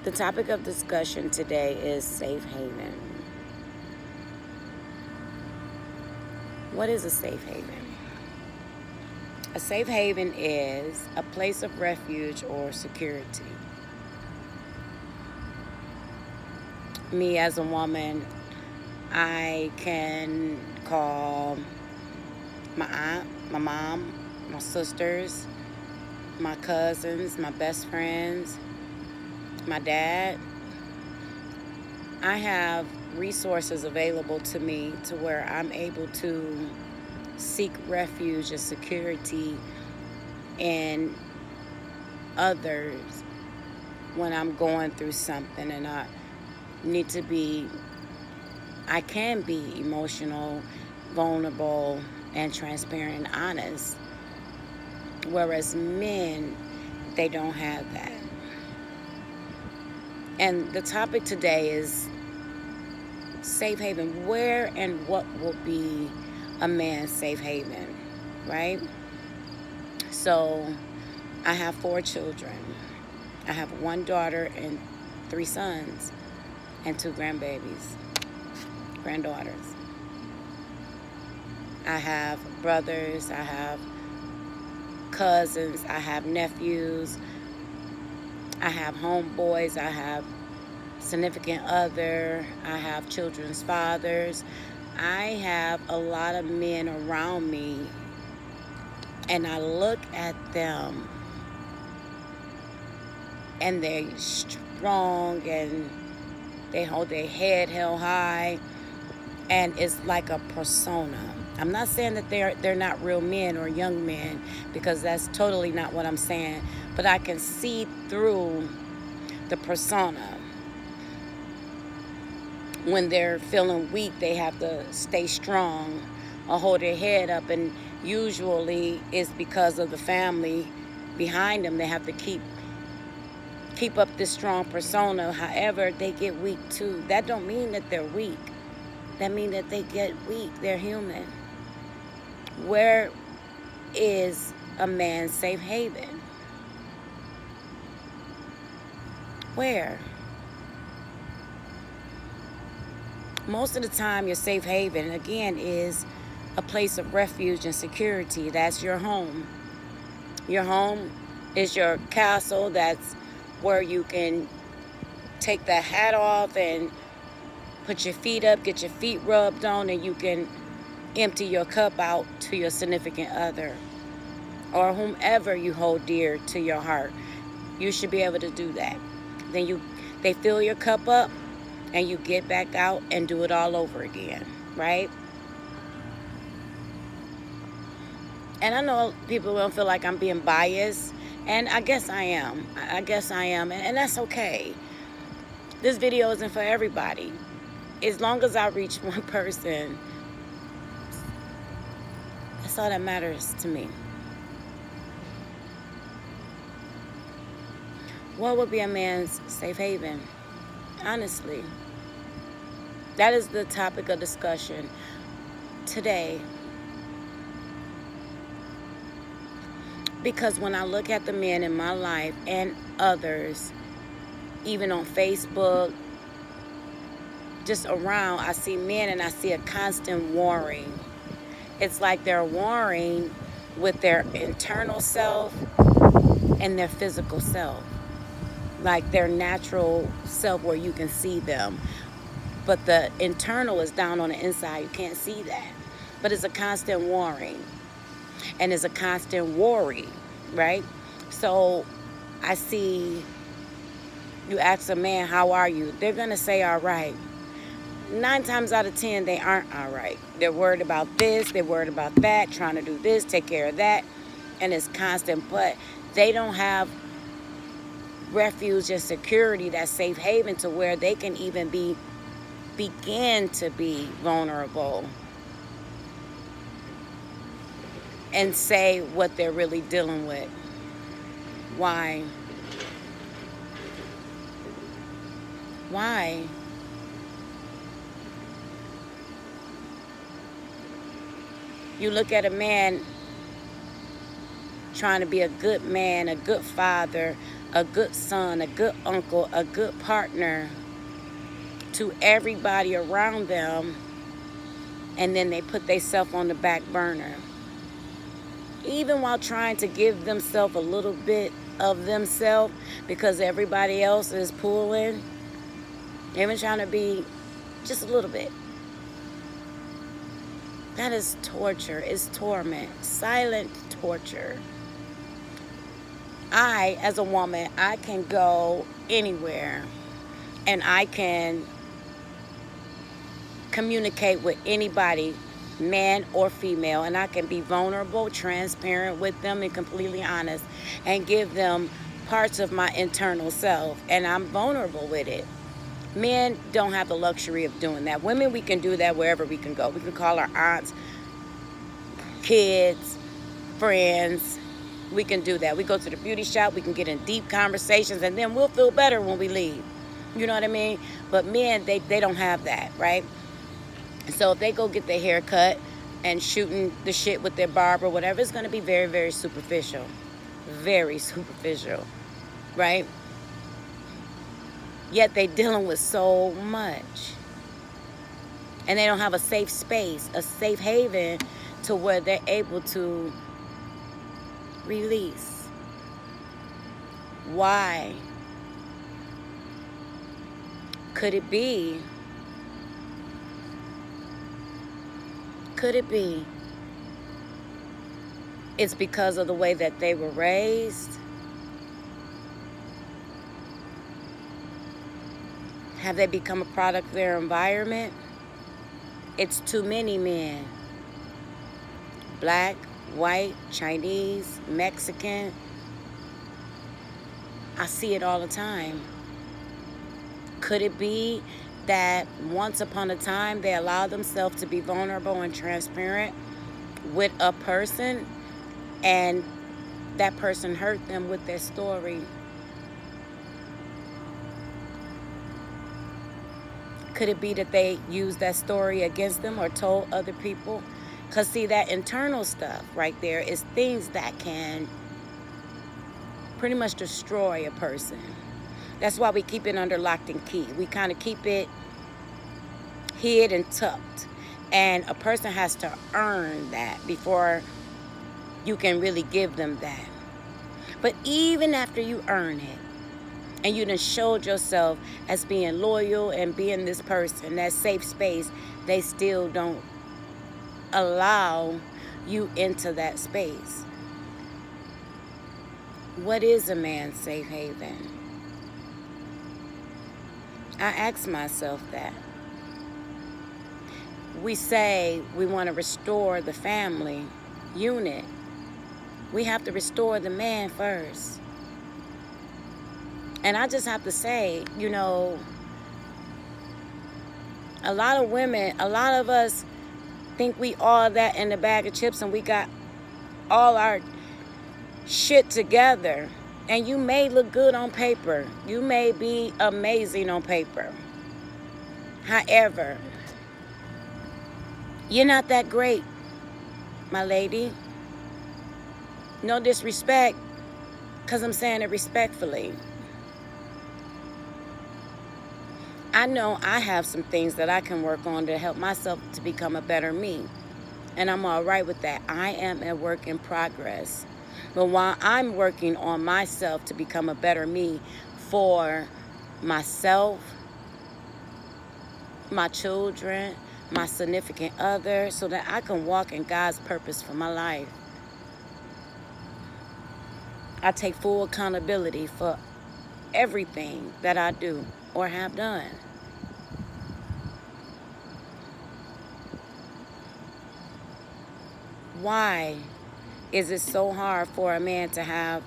The topic of discussion today is safe haven. What is a safe haven? A safe haven is a place of refuge or security. Me as a woman, I can call my aunt, my mom, my sisters, my cousins, my best friends, my dad. I have resources available to me to where I'm able to seek refuge and security in others when I'm going through something and I can be emotional, vulnerable, and transparent and honest. Whereas men, they don't have that. And the topic today is safe haven. Where and what will be a man's safe haven, right? So I have 4 children. I have 1 daughter and 3 sons and 2 granddaughters. I have brothers, I have cousins, I have nephews, I have homeboys, I have significant other, I have children's fathers. I have a lot of men around me, and I look at them and they're strong and they hold their head held high, and it's like a persona. I'm not saying that they're not real men or young men, because that's totally not what I'm saying, but I can see through the persona. When they're feeling weak, they have to stay strong or hold their head up, and usually it's because of the family behind them. They have to keep up this strong persona. However, they get weak too. That don't mean that they're weak. That means that they get weak. They're human. Where is a man's safe haven? Where? Most of the time, your safe haven, again, is a place of refuge and security. That's your home. Your home is your castle. That's where you can take the hat off and put your feet up, get your feet rubbed on, and you can empty your cup out to your significant other or whomever you hold dear to your heart. You should be able to do that. Then they fill your cup up and you get back out and do it all over again, right? And I know people will feel like I'm being biased, and I guess I am. And that's okay. This video isn't for everybody. As long as I reach one person, that's all that matters to me. What would be a man's safe haven? Honestly, that is the topic of discussion today. Because when I look at the men in my life and others, even on Facebook, just around, I see men and I see a constant warring. It's like they're warring with their internal self and their physical self. Like their natural self where you can see them. But the internal is down on the inside. You can't see that. But it's a constant warring. And it's a constant worry, right? So I see, you ask a man, how are you? They're going to say, all right. 9 times out of 10, they aren't all right. They're worried about this, they're worried about that, trying to do this, take care of that, and it's constant. But they don't have refuge and security, that safe haven, to where they can even begin to be vulnerable and say what they're really dealing with. Why? You look at a man trying to be a good man, a good father, a good son, a good uncle, a good partner to everybody around them, and then they put themselves on the back burner. Even while trying to give themselves a little bit of themselves because everybody else is pulling, even trying to be just a little bit. That is torture, it's torment, silent torture. I, as a woman, I can go anywhere and I can communicate with anybody, man or female, and I can be vulnerable, transparent with them, and completely honest, and give them parts of my internal self, and I'm vulnerable with it. Men don't have the luxury of doing that. Women, we can do that wherever we can go. We can call our aunts, kids, friends. We can do that. We go to the beauty shop, we can get in deep conversations, and then we'll feel better when we leave. You know what I mean? But men, they don't have that, right? So if they go get their hair cut and shooting the shit with their barber, whatever, it's going to be very, very superficial. Very superficial, right? Yet they dealing with so much. And they don't have a safe space, a safe haven to where they're able to release. Why? Could it be? Could it be it's because of the way that they were raised? Have they become a product of their environment? It's too many men. Black, white, Chinese, Mexican. I see it all the time. Could it be that once upon a time they allowed themselves to be vulnerable and transparent with a person, and that person hurt them with their story? Could it be that they used that story against them or told other people? Because see, that internal stuff right there is things that can pretty much destroy a person. That's why we keep it under lock and key. We kind of keep it hid and tucked. And a person has to earn that before you can really give them that. But even after you earn it, and you done showed yourself as being loyal and being this person, that safe space, they still don't allow you into that space. What is a man's safe haven? I ask myself that. We say we want to restore the family unit. We have to restore the man first. And I just have to say, you know, a lot of women, a lot of us think we all that in a bag of chips and we got all our shit together. And you may look good on paper. You may be amazing on paper. However, you're not that great, my lady. No disrespect, because I'm saying it respectfully. I know I have some things that I can work on to help myself to become a better me. And I'm all right with that. I am a work in progress. But while I'm working on myself to become a better me for myself, my children, my significant other, so that I can walk in God's purpose for my life, I take full accountability for everything that I do or have done. Why is it so hard for a man to have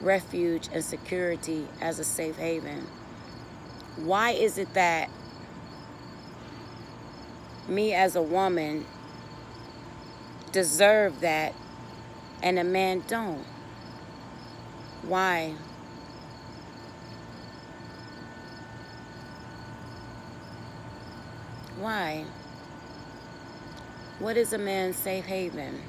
refuge and security as a safe haven? Why is it that me as a woman deserve that and a man don't? Why? Why? What is a man's safe haven?